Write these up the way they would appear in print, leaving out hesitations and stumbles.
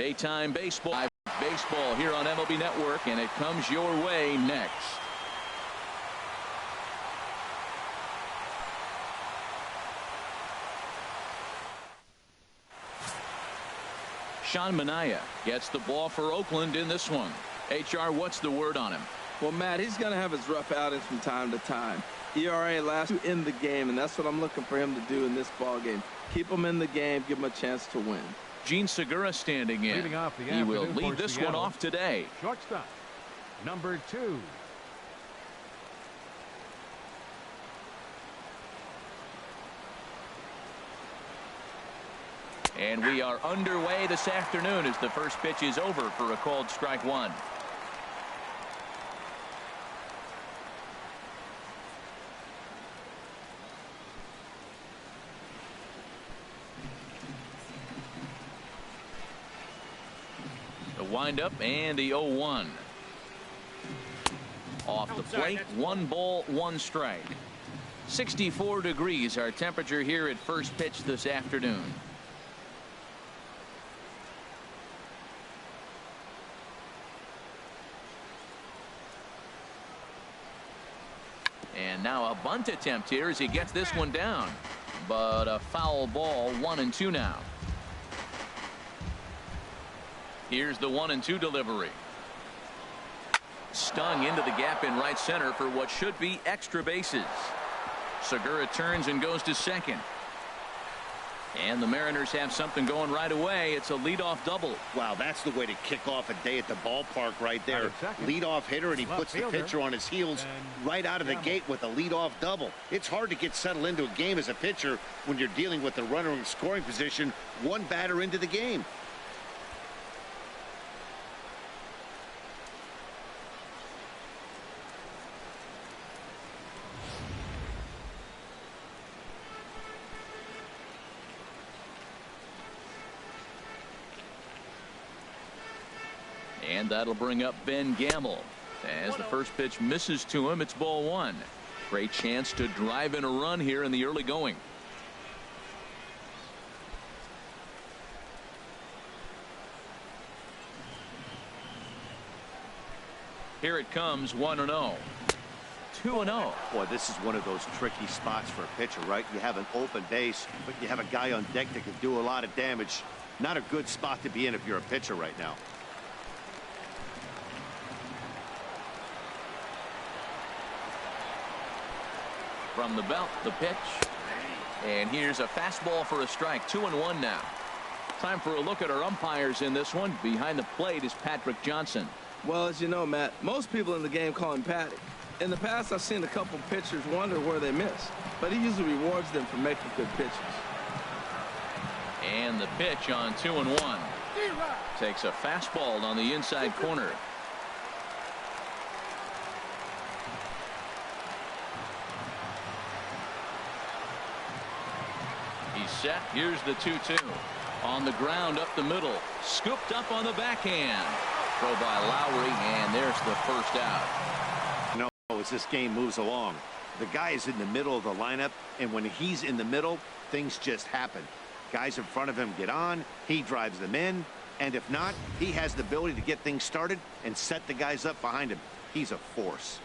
Daytime baseball. Baseball here on MLB Network, and it comes your way next. Sean Manaea gets the ball for Oakland in this one. HR, what's the word on him? Well, Matt, he's going to have his rough outings from time to time. ERA last to end the game, and that's what I'm looking for him to do in this ball game. Keep him in the game, give him a chance to win. Gene Segura standing in. He will lead this one off today. Shortstop, number 2. And we are underway this afternoon as the first pitch is over for a called strike one. The windup and the 0-1. Off the plate, 1 ball, 1 strike. 64 degrees our temperature here at first pitch this afternoon. And now a bunt attempt here as he gets this one down. But a foul ball, 1-2 now. Here's the 1-2 delivery. Stung into the gap in right center for what should be extra bases. Segura turns and goes to second. And the Mariners have something going right away. It's a leadoff double. Wow, that's the way to kick off a day at the ballpark right there. Leadoff hitter, and he puts the pitcher on his heels right out of the gate with a leadoff double. It's hard to get settled into a game as a pitcher when you're dealing with the runner in scoring position, one batter into the game. And that'll bring up Ben Gamel. As the first pitch misses to him, it's ball 1. Great chance to drive in a run here in the early going. Here it comes, 1-0. 2-0. Boy, this is one of those tricky spots for a pitcher, right? You have an open base, but you have a guy on deck that can do a lot of damage. Not a good spot to be in if you're a pitcher right now. From the belt, the pitch. And here's a fastball for a strike. 2-1 now. Time for a look at our umpires in this one. Behind the plate is Patrick Johnson. Well, as you know, Matt, most people in the game call him Patty. In the past, I've seen a couple pitchers wonder where they miss, but he usually rewards them for making good pitches. And the pitch on 2-1. Takes a fastball on the inside corner. He's set. Here's the 2-2. On the ground up the middle. Scooped up on the backhand. Throw by Lowry, and there's the first out. You know, as this game moves along, the guy is in the middle of the lineup, and when he's in the middle, things just happen. Guys in front of him get on, he drives them in, and if not, he has the ability to get things started and set the guys up behind him. He's a force.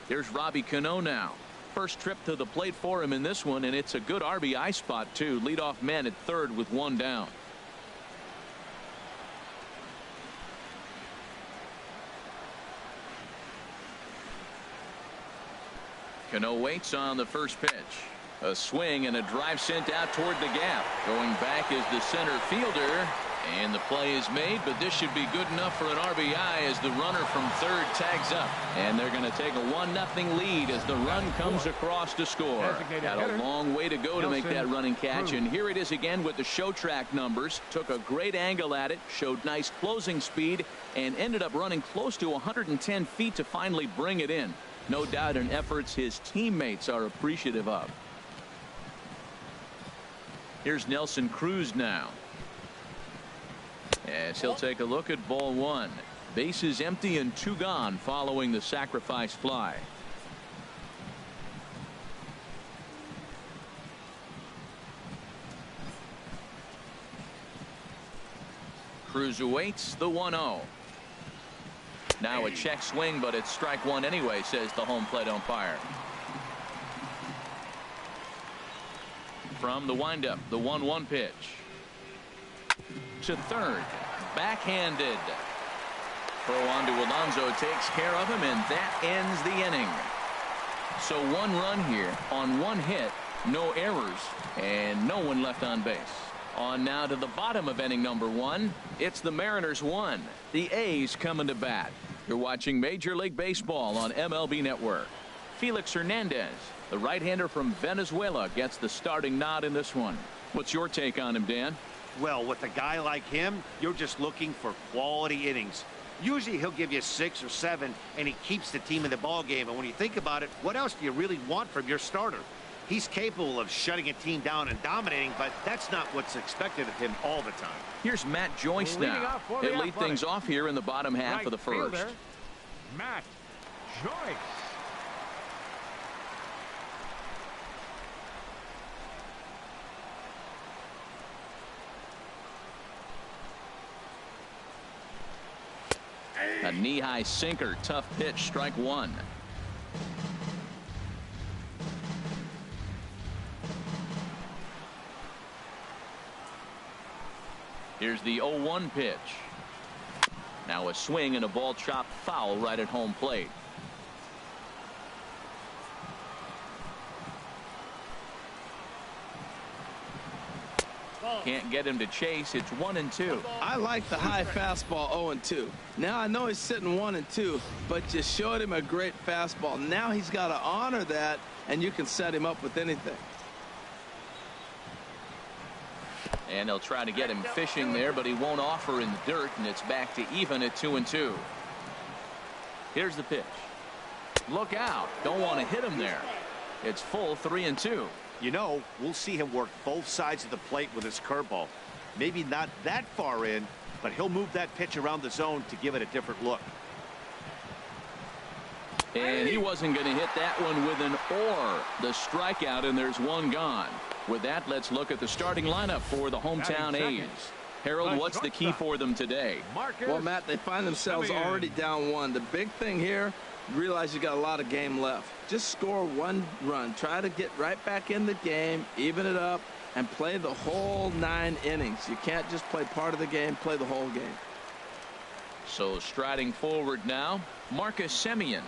There's Robbie Cano now. First trip to the plate for him in this one, and it's a good RBI spot too. Leadoff man at third with 1 down. Cano waits on the first pitch. A swing and a drive sent out toward the gap. Going back is the center fielder, and the play is made, but this should be good enough for an RBI as the runner from third tags up. And they're going to take a 1-0 lead as the run comes across to score. Got a long way to go to make that running catch, and here it is again with the show track numbers. Took a great angle at it, showed nice closing speed, and ended up running close to 110 feet to finally bring it in. No doubt in efforts his teammates are appreciative of. Here's Nelson Cruz now. As he'll take a look at ball 1. Bases empty and 2 gone following the sacrifice fly. Cruiserweights the 1-0. Now a check swing, but it's strike one anyway, says the home plate umpire. From the windup, the 1-1 pitch. To third. Backhanded. Throw on to Alonso takes care of him, and that ends the inning. So 1 run here on 1 hit, no errors, and no one left on base. On now to the bottom of inning number 1. It's the Mariners 1. The A's coming to bat. You're watching Major League Baseball on MLB Network. Felix Hernandez, the right-hander from Venezuela, gets the starting nod in this one. What's your take on him, Dan? Well, with a guy like him, you're just looking for quality innings. Usually he'll give you 6 or 7, and he keeps the team in the ball game. And when you think about it, what else do you really want from your starter? He's capable of shutting a team down and dominating, but that's not what's expected of him all the time. Here's Matt Joyce now. He'll lead things off here in the bottom half of the first. Fielder, Matt Joyce. A knee-high sinker, tough pitch, strike one. Here's the 0-1 pitch. Now a swing and a ball chopped foul right at home plate. Can't get him to chase. It's 1-2. I like the high fastball 0-2. Now I know he's sitting 1-2, but you showed him a great fastball. Now he's got to honor that, and you can set him up with anything. And they'll try to get him fishing there, but he won't offer in the dirt, and it's back to even at 2-2. Here's the pitch. Look out. Don't want to hit him there. It's full 3-2. You know, we'll see him work both sides of the plate with his curveball. Maybe not that far in, but he'll move that pitch around the zone to give it a different look. And he wasn't going to hit that one with an or. The strikeout, and there's one gone. With that, let's look at the starting lineup for the hometown A's. Harold, what's the key for them today? Well, Matt, they find themselves already down 1. The big thing here, realize you got a lot of game left. Just score 1 run. Try to get right back in the game, even it up, and play the whole 9 innings. You can't just play part of the game, play the whole game. So striding forward now, Marcus Semien.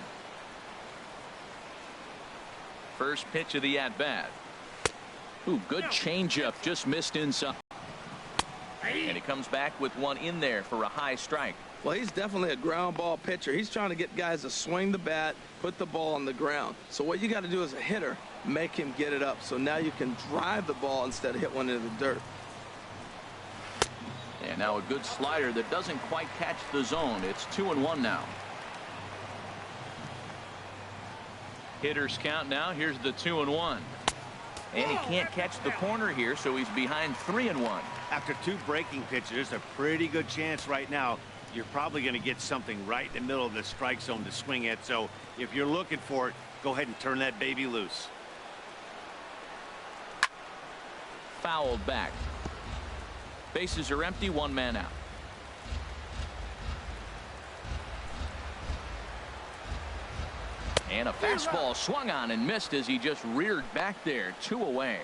First pitch of the at-bat. Ooh, good changeup, just missed inside. And he comes back with one in there for a high strike. Well, he's definitely a ground ball pitcher. He's trying to get guys to swing the bat, put the ball on the ground. So what you got to do as a hitter, make him get it up. So now you can drive the ball instead of hit one into the dirt. And now a good slider that doesn't quite catch the zone. It's 2-1 now. Hitters count now. Here's the 2-1. And he can't catch the corner here, so he's behind 3-1. After 2 breaking pitches, there's a pretty good chance right now you're probably going to get something right in the middle of the strike zone to swing at. So if you're looking for it, go ahead and turn that baby loose. Fouled back. Bases are empty, 1 man out. And a fastball swung on and missed as he just reared back there. 2 away.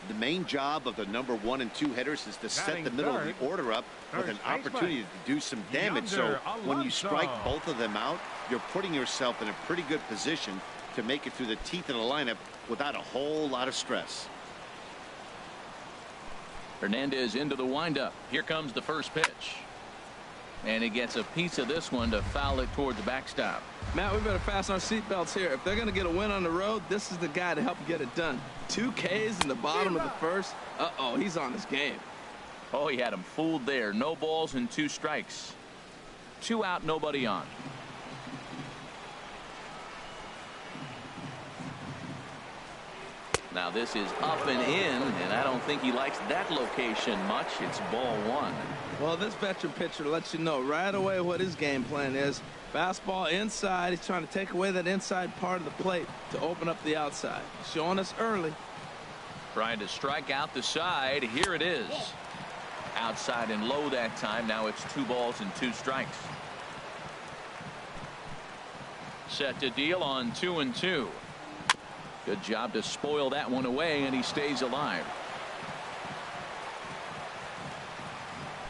The main job of the number 1 and 2 hitters is to set the middle of the order up with an opportunity to do some damage. So when you strike both of them out, you're putting yourself in a pretty good position to make it through the teeth of the lineup without a whole lot of stress. Hernandez into the windup. Here comes the first pitch. And he gets a piece of this one to foul it toward the backstop. Matt, we better fasten our seatbelts here. If they're going to get a win on the road, this is the guy to help get it done. 2 Ks in the bottom of the first. Uh-oh, he's on his game. Oh, he had him fooled there. No balls and 2 strikes. 2 out, nobody on. Now this is up and in, and I don't think he likes that location much. It's ball 1. Well, this veteran pitcher lets you know right away what his game plan is. Fastball inside. He's trying to take away that inside part of the plate to open up the outside. Showing us early. Trying to strike out the side. Here it is. outside and low that time. Now it's 2 balls and 2 strikes. Set to deal on 2-2. Good job to spoil that one away, and he stays alive.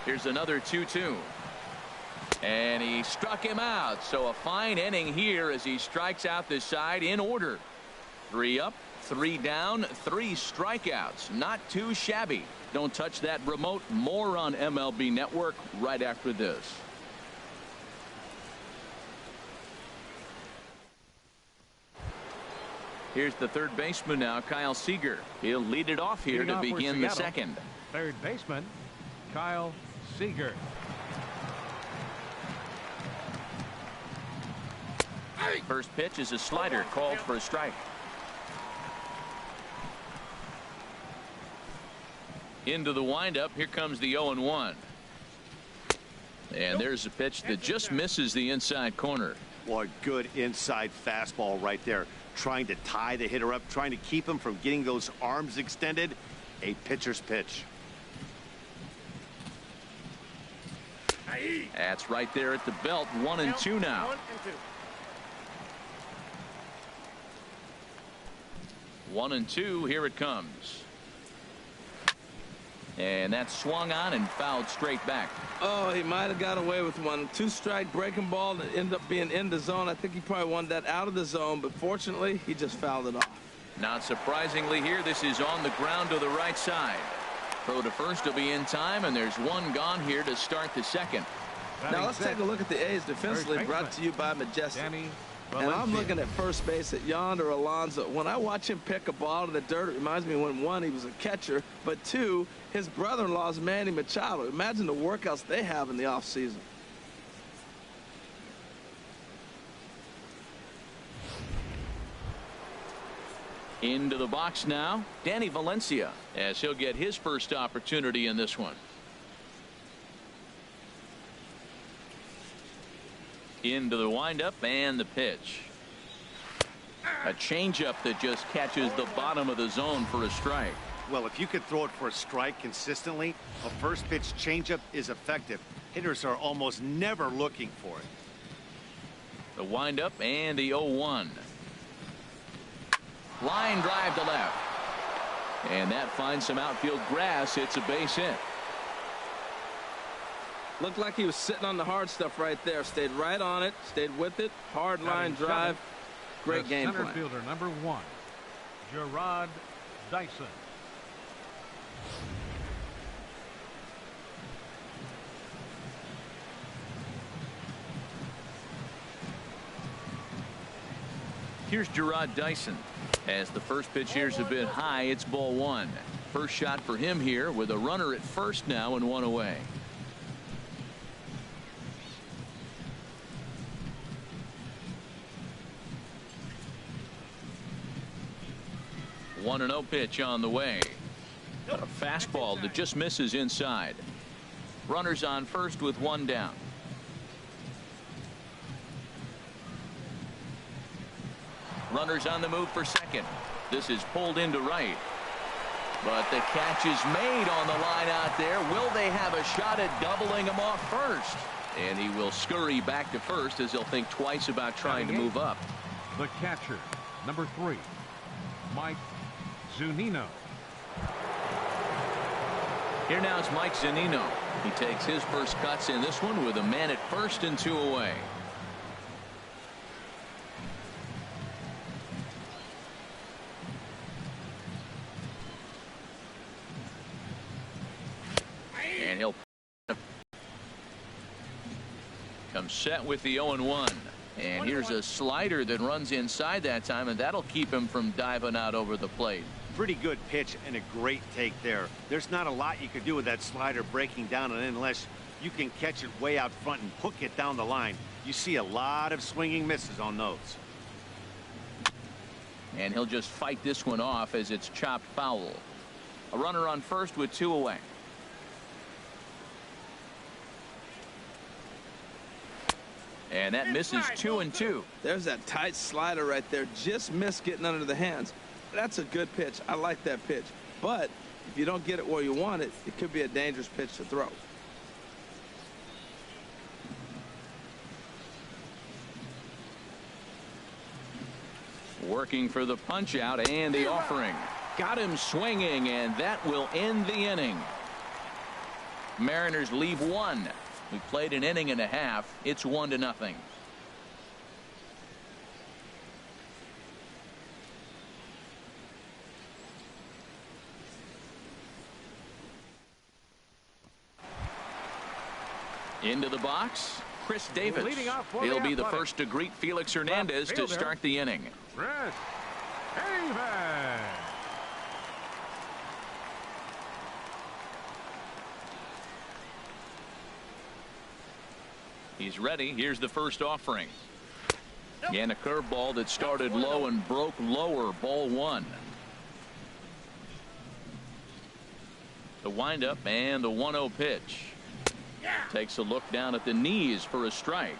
Here's another 2-2. And he struck him out. So a fine inning here as he strikes out the side in order. 3 up, 3 down, 3 strikeouts. Not too shabby. Don't touch that remote. More on MLB Network right after this. Here's the third baseman now, Kyle Seager. He'll lead it off here to begin the second. Third baseman, Kyle Seager. First pitch is a slider called for a strike. Into the windup. Here comes the 0-1. And there's a pitch that just misses the inside corner. Boy, good inside fastball right there. Trying to tie the hitter up, trying to keep him from getting those arms extended. A pitcher's pitch. That's right there at the belt. 1-2 now. 1-2. Here it comes. And that's swung on and fouled straight back. Oh, he might have got away with one. 2-strike breaking ball that ended up being in the zone. I think he probably wanted that out of the zone, but fortunately, he just fouled it off. Not surprisingly here, this is on the ground to the right side. Throw to first will be in time, and there's one gone here to start the second. Now let's take a look at the A's defensively, brought to you by Majestic. And I'm looking at first base at Yonder Alonso. When I watch him pick a ball to the dirt, it reminds me when, 1, he was a catcher, but 2, his brother-in-law is Manny Machado. Imagine the workouts they have in the offseason. Into the box now, Danny Valencia, as he'll get his first opportunity in this one. Into the windup and the pitch. A changeup that just catches the bottom of the zone for a strike. Well, if you could throw it for a strike consistently, a first pitch changeup is effective. Hitters are almost never looking for it. The windup and the 0-1. Line drive to left. And that finds some outfield grass. It's a base hit. Looked like he was sitting on the hard stuff right there. Stayed right on it. Stayed with it. Hard line drive. Great game plan. Center fielder number 1, Gerard Dyson. Here's Gerard Dyson. As the first pitch here is a bit high, it's ball 1. First shot for him here with a runner at first now and 1 away. One 1-0 pitch on the way. A fastball that just misses inside. Runners on first with 1 down. Runners on the move for second. This is pulled into right. But the catch is made on the line out there. Will they have a shot at doubling him off first? And he will scurry back to first as he'll think twice about trying to move up. The catcher, number 3, Mike Zunino. Here now is Mike Zunino. He takes his first cuts in this one with a man at first and 2 away. And he'll come set with the 0-1. And here's a slider that runs inside that time, and that'll keep him from diving out over the plate. Pretty good pitch and a great take there. There's not a lot you could do with that slider breaking down, and unless you can catch it way out front and hook it down the line, you see a lot of swinging misses on those. And he'll just fight this one off as it's chopped foul. A runner on first with 2 away. And that misses 2-2. There's that tight slider right there. Just missed getting under the hands. That's a good pitch. I like that pitch. But If you don't get it where you want it, it could be a dangerous pitch to throw. Working for the punch out and the offering. Got him swinging, and that will end the inning. Mariners leave one. We played an inning and a half. It's 1-0. Into the box, Chris Davis. He'll be the first to greet Felix Hernandez to start the inning. Chris Davis. He's ready. Here's the first offering. And a curveball that started low and broke lower. Ball 1. The windup and the 1-0 pitch. Takes a look down at the knees for a strike.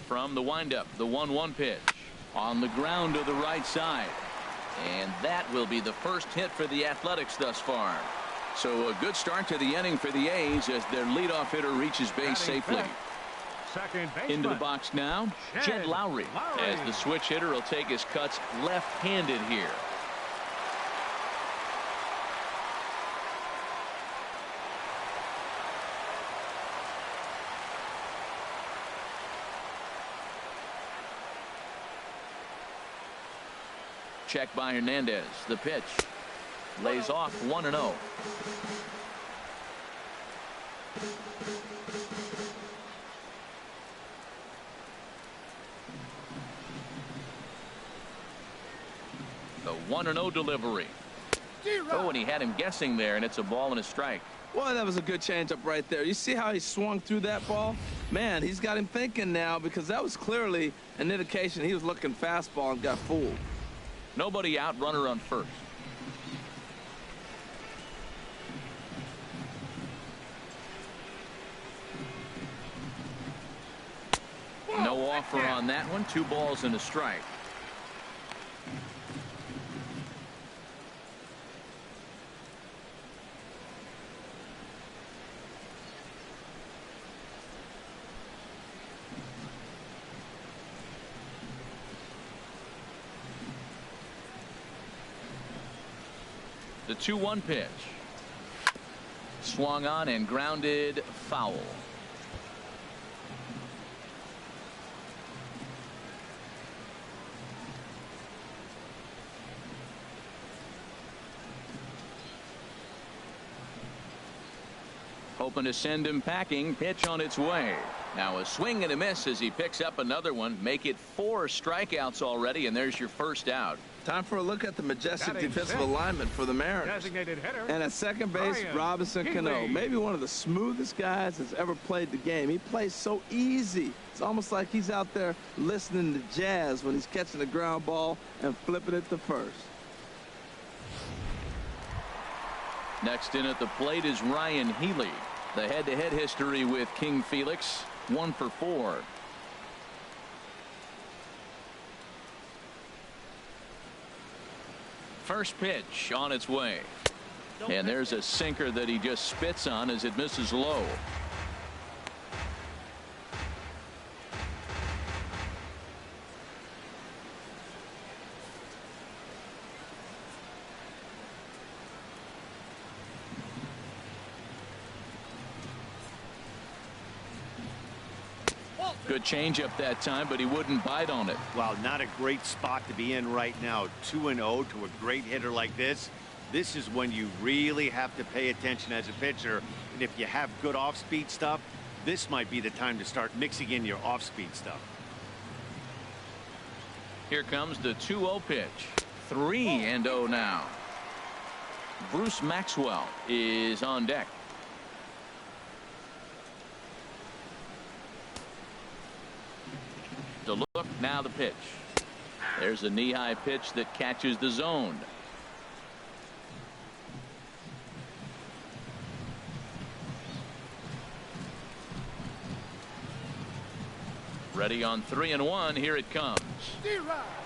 From the windup, the 1-1 pitch on the ground to the right side, and that will be the first hit for the Athletics thus far. So a good start to the inning for the A's as their leadoff hitter reaches base safely. Into the box now, Jed Lowry, as the switch hitter will take his cuts left-handed here. Check by Hernandez. The pitch lays off 1-0. The 1-0 delivery. Oh, and he had him guessing there, and it's a ball and a strike. Well, that was a good changeup right there. You see how he swung through that ball? Man, he's got him thinking now, because that was clearly an indication he was looking fastball and got fooled. Nobody out, runner on first. No offer on that one. 2 balls and a strike. The 2-1 pitch. Swung on and grounded foul. Hoping to send him packing. Pitch on its way. Now a swing and a miss as he picks up another one. Make it 4 strikeouts already, and there's your first out. Time for a look at the majestic defensive alignment for the Mariners. And at second base, Robinson Cano. Maybe one of the smoothest guys that's ever played the game. He plays so easy. It's almost like he's out there listening to jazz when he's catching the ground ball and flipping it to first. Next in at the plate is Ryan Healy. The head-to-head history with King Felix, 1 for 4. First pitch on its way. And there's a sinker that he just spits on as it misses low. Good changeup that time, but he wouldn't bite on it. Well, not a great spot to be in right now. 2-0 to a great hitter like this. This is when you really have to pay attention as a pitcher. And if you have good off-speed stuff, this might be the time to start mixing in your off-speed stuff. Here comes the 2-0 pitch. 3-0 now. Bruce Maxwell is on deck. The look, now the pitch. There's a knee-high pitch that catches the zone. Ready on 3-1. Here it comes.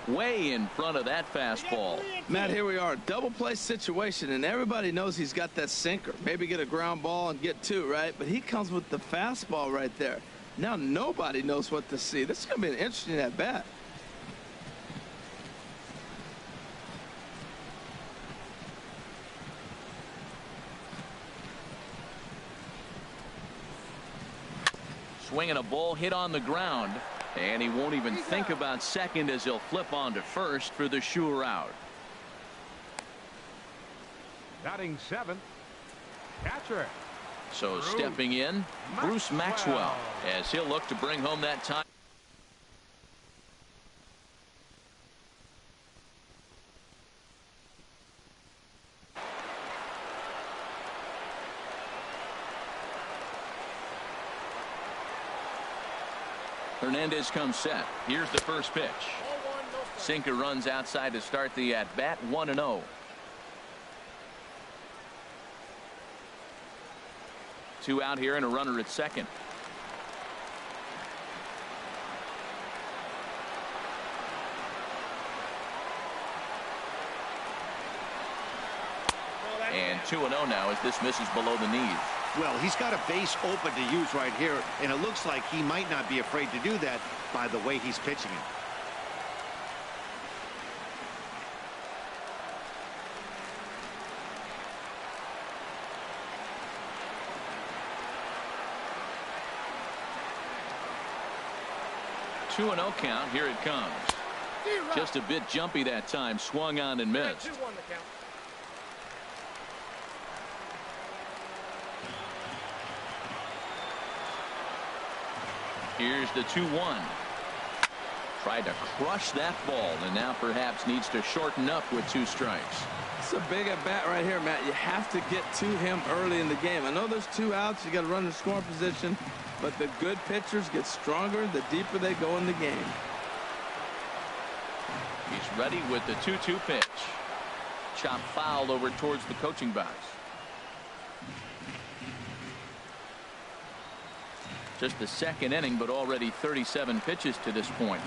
Way in front of that fastball. Matt, here we are. Double play situation, and everybody knows he's got that sinker. Maybe get a ground ball and get two, right? But he comes with the fastball right there. Now nobody knows what to see. This is going to be an interesting at bat. Swinging a ball hit on the ground, and he won't even think about second as he'll flip on to first for the sure out. Batting seventh, catcher. So stepping in, Bruce Maxwell, as he'll look to bring home that time. Hernandez comes set. Here's the first pitch. Sinker runs outside to start the at bat. 1-0. 2 out here and a runner at second. And 2-0 now as this misses below the knees. Well, he's got a base open to use right here, and it looks like he might not be afraid to do that by the way he's pitching it. Two 2-0 count. Here it comes. Just a bit jumpy that time. Swung on and missed. Here's the 2-1. Tried to crush that ball, and now perhaps needs to shorten up with 2 strikes. It's a big at bat right here, Matt. You have to get to him early in the game. I know there's 2 outs. You got to run in scoring position, but the good pitchers get stronger the deeper they go in the game. He's ready with the 2-2 pitch. Chop fouled over towards the coaching box. Just the second inning, but already 37 pitches to this point.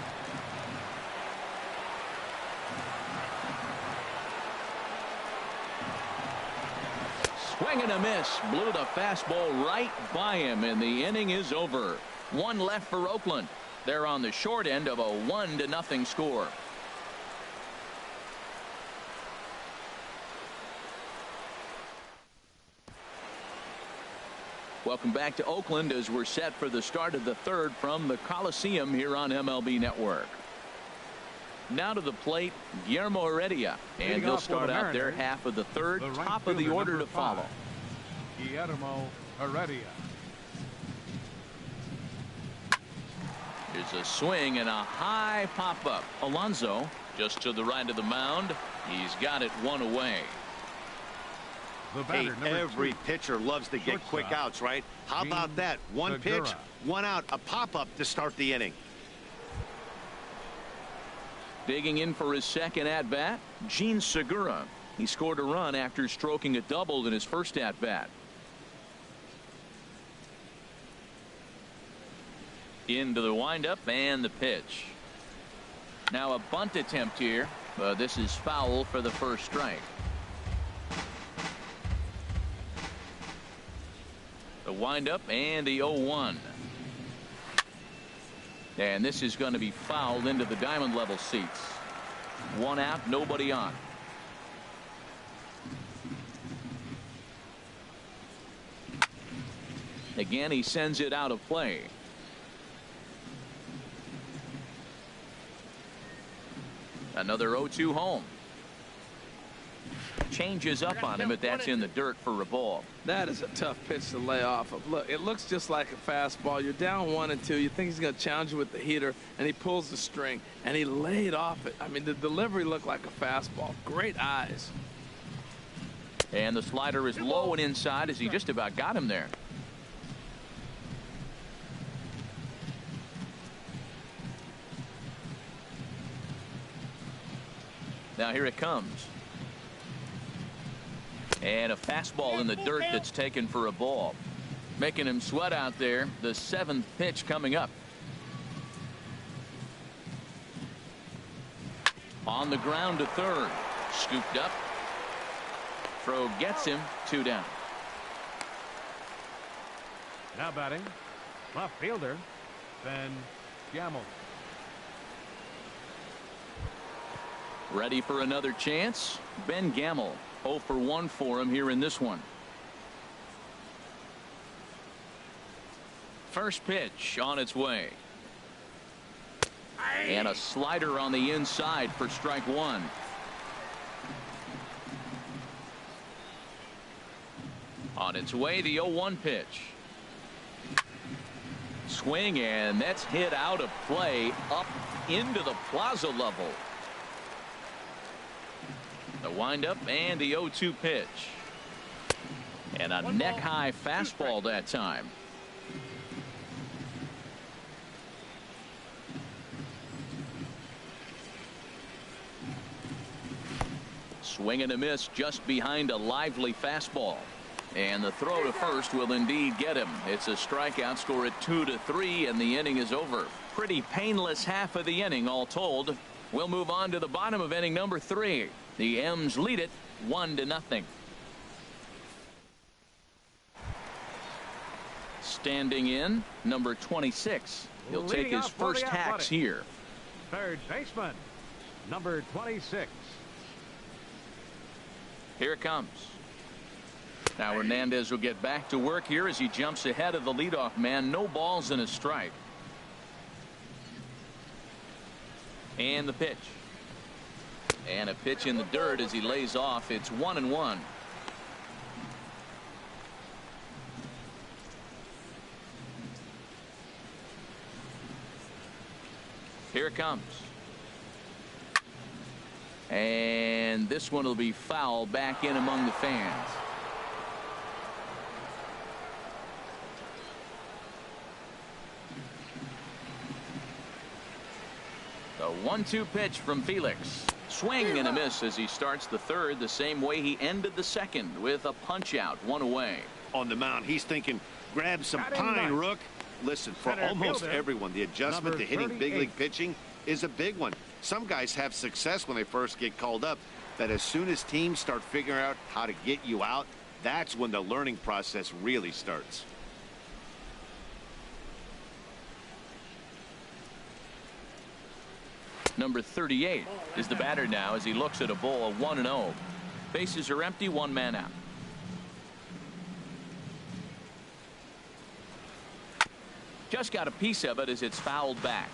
Swing and a miss. Blew the fastball right by him, and the inning is over. 1 left for Oakland. They're on the short end of a 1-0 score. Welcome back to Oakland as we're set for the start of the third from the Coliseum here on MLB Network. Now to the plate, Guillermo Heredia, and they'll start out their half of the third, top of the order to follow. Guillermo Heredia. There's a swing and a high pop-up. Alonso just to the right of the mound. He's got it 1 away. Hey, every pitcher loves to get quick outs, right? How about that? 1 pitch, 1 out, a pop-up to start the inning. Digging in for his second at-bat, Gene Segura. He scored a run after stroking a double in his first at-bat. Into the windup and the pitch. Now a bunt attempt here. This is foul for the first strike. The windup and the 0-1. And this is going to be fouled into the diamond level seats. 1 out, nobody on. Again, he sends it out of play. Another 0-2 home. Changes up on him, but that's in the dirt for a ball. That is a tough pitch to lay off of. Look, it looks just like a fastball. You're down 1 and 2. You think he's going to challenge you with the heater, and he pulls the string, and he laid off it. I mean, the delivery looked like a fastball. Great eyes. And the slider is low and inside as he just about got him there. Now here it comes. And a fastball in the dirt that's taken for a ball. Making him sweat out there. The 7th pitch coming up. On the ground to third. Scooped up. Throw gets him. 2 down. Now batting, left fielder, Ben Gamel. Ready for another chance. Ben Gamel. 0 for 1 for him here in this one. First pitch on its way. And a slider on the inside for strike 1. On its way, the 0-1 pitch. Swing, and that's hit out of play up into the plaza level. The windup and the 0-2 pitch. And a neck-high fastball that time. Swing and a miss just behind a lively fastball. And the throw to first will indeed get him. It's a strikeout, score at 2-3, and the inning is over. Pretty painless half of the inning all told. We'll move on to the bottom of inning number 3. The M's lead it 1-0. Standing in, number 26. He'll take his first hacks here. Third baseman, number 26. Here it comes. Now Hernandez will get back to work here as he jumps ahead of the leadoff man. No balls and a strike. And the pitch. And a pitch in the dirt as he lays off. It's 1-1. Here it comes. And this one will be foul back in among the fans. The 1-2 pitch from Felix. Swing and a miss as he starts the third the same way he ended the second, with a punch out, 1 away. On the mound, he's thinking, grab some pine, Rook. Listen, for almost everyone, the adjustment to hitting big league pitching is a big one. Some guys have success when they first get called up, but as soon as teams start figuring out how to get you out, that's when the learning process really starts. Number 38 is the batter now as he looks at a ball of 1-0. Bases are empty, 1 man out. Just got a piece of it as it's fouled back.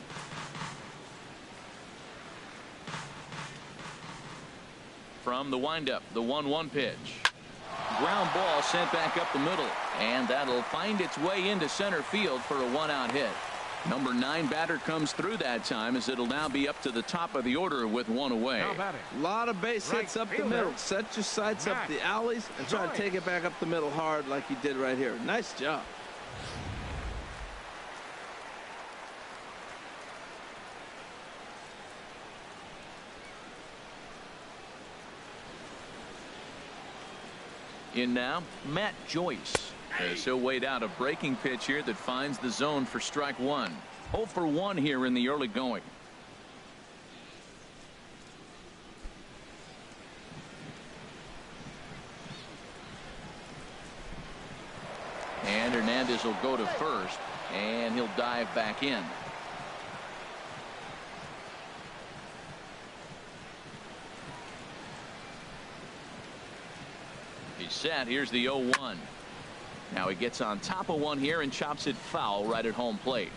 From the windup, the 1-1 pitch. Ground ball sent back up the middle, and that'll find its way into center field for a 1-out hit. Number 9 batter comes through that time as it'll now be up to the top of the order with 1 away. A lot of base hits up the middle. Set your sights up the alleys and try to take it back up the middle hard like you did right here. Nice job. In now, Matt Joyce. So weighed out a breaking pitch here that finds the zone for strike 1. 0 for 1 here in the early going. And Hernandez will go to first, and he'll dive back in. He's set. Here's the 0-1. Now he gets on top of one here and chops it foul right at home plate.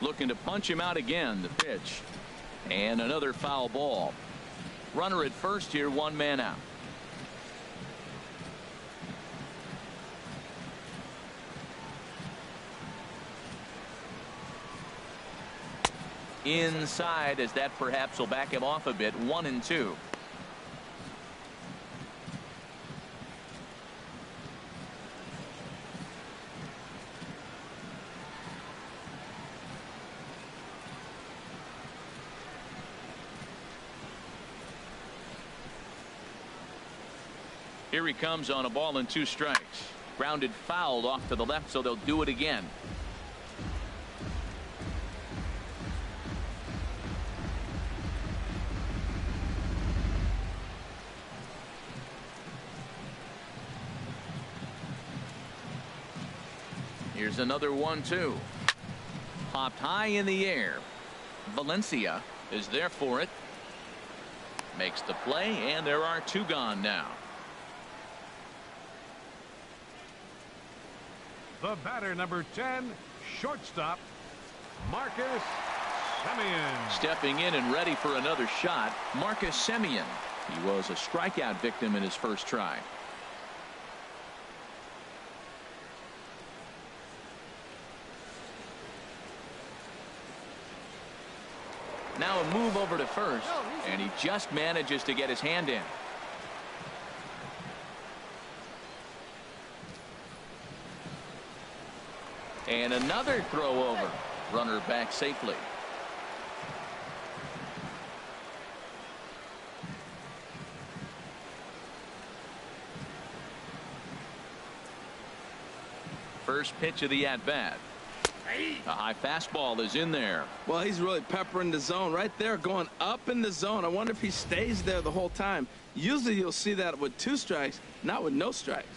Looking to punch him out again. The pitch. And another foul ball. Runner at first here, 1 man out. Inside as that perhaps will back him off a bit. 1-2. Here he comes on a ball and 2 strikes. Grounded fouled off to the left, so they'll do it again. Here's another 1-2. Popped high in the air. Valencia is there for it. Makes the play, and there are 2 gone now. The batter, number 10, shortstop, Marcus Semien. Stepping in and ready for another shot, Marcus Semien. He was a strikeout victim in his first try. Now a move over to first, and he just manages to get his hand in. And another throw over. Runner back safely. First pitch of the at-bat. A high fastball is in there. Well, he's really peppering the zone right there, going up in the zone. I wonder if he stays there the whole time. Usually you'll see that with 2 strikes, not with no strikes.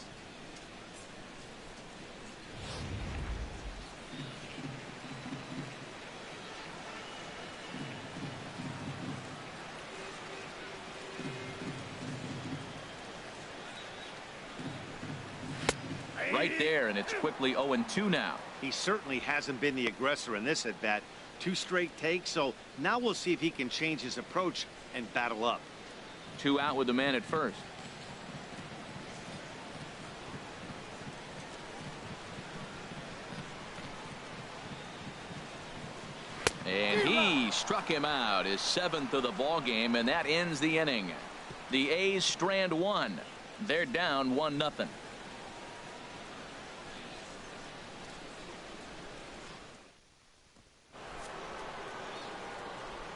Right there, and it's quickly 0-2 now. He certainly hasn't been the aggressor in this at bat. 2 straight takes, so now we'll see if he can change his approach and battle up. 2 out with the man at first. And he struck him out, his 7th of the ball game, and that ends the inning. The A's strand 1. They're down 1-0.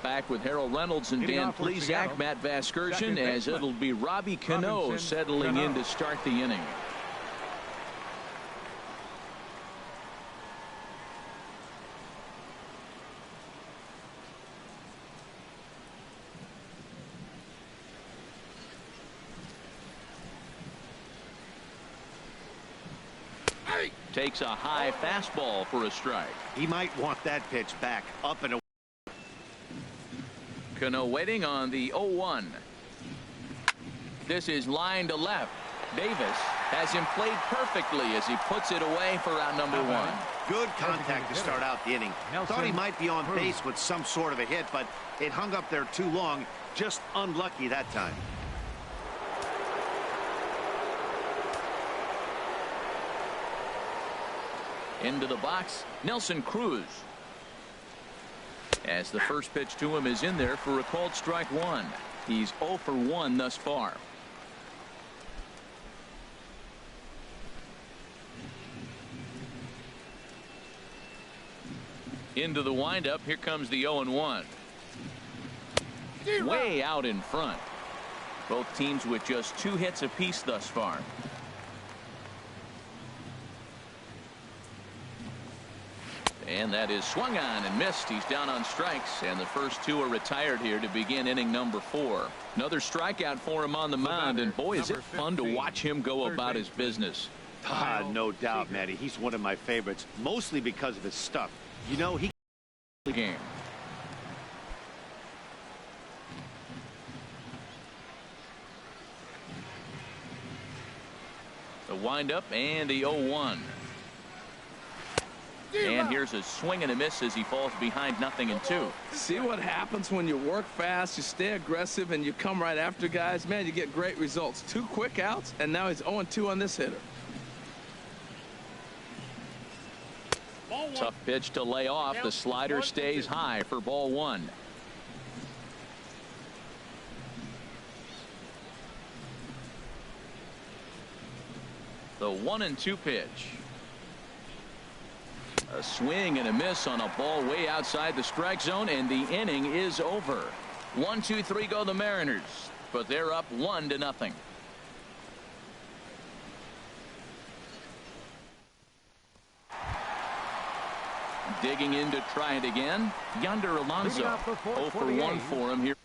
Back with Harold Reynolds and Dan Plesac, Matt Vasgersian, as it'll be Robbie Cano settling in to start the inning. Takes a high fastball for a strike. He might want that pitch back, up and away. Cano waiting on the 0-1. This is line to left. Davis has him played perfectly as he puts it away for out number 1. Good contact to start out the inning. Thought he might be on base with some sort of a hit, but it hung up there too long. Just unlucky that time. Into the box, Nelson Cruz. As the first pitch to him is in there for a called strike 1. He's 0 for 1 thus far. Into the windup. Here comes the 0-1. Way out in front. Both teams with just 2 hits apiece thus far. And that is swung on and missed. He's down on strikes, and the first 2 are retired here to begin inning number 4. Another strikeout for him on the mound, and boy, is it fun to watch him go about his business. No doubt, Matty. He's one of my favorites, mostly because of his stuff. You know, he game. The windup and the 0-1. And here's a swing and a miss as he falls behind 0-2. See what happens when you work fast, you stay aggressive, and you come right after guys. Man, you get great results. 2 quick outs, and now he's 0-2 on this hitter. Tough pitch to lay off. The slider stays high for ball 1. The 1-2 pitch. A swing and a miss on a ball way outside the strike zone, and the inning is over. 1-2-3 go the Mariners, but they're up 1-0. Digging in to try it again. Yonder Alonso 0 for 1 for him here.